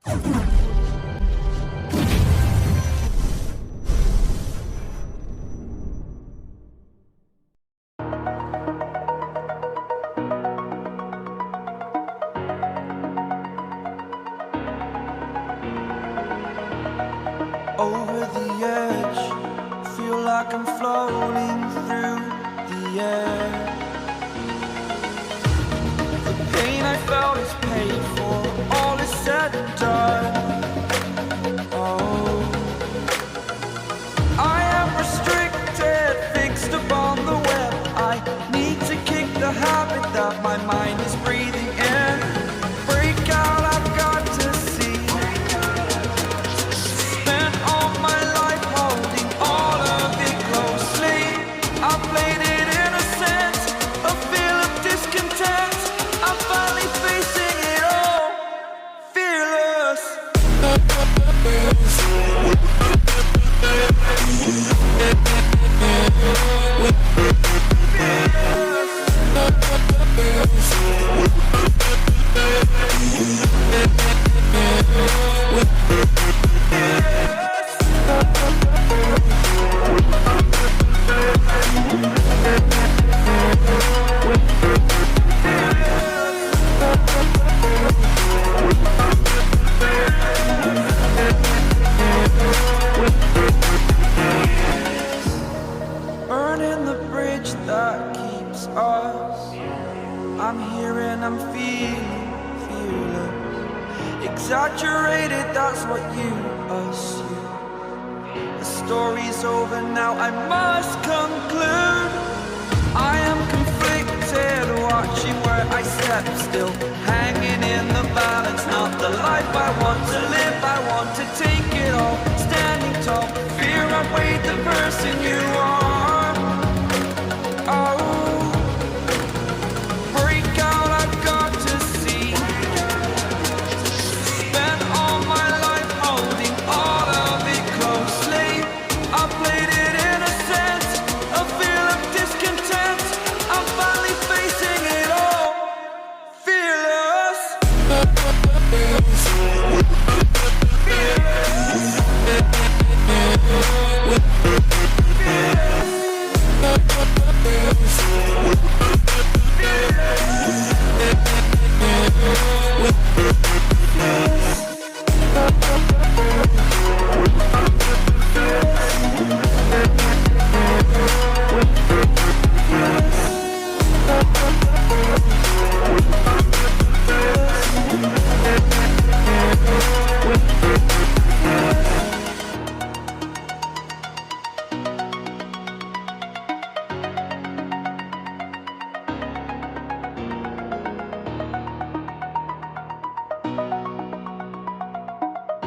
Over the edge, feel like I'm floating through the air. The pain I felt is paid for, all is said and done. Oh, I am restricted, fixed upon the web. I need to kick the habit that my mind is breathing in. Break out, I've got to see. Spent all my life holding all of it closely. I played it innocent, a feel of discontent. I'm finally facing it all, fearless. Burning the bridge that keeps us. I'm here and I'm feeling fearless. Exaggerated, that's what you assume. The story's over now, I must conclude. I am conflicted, watching where I step still, hanging in the balance. Not the life I want to live, I want to take it all. Standing tall, fear I weighed the person you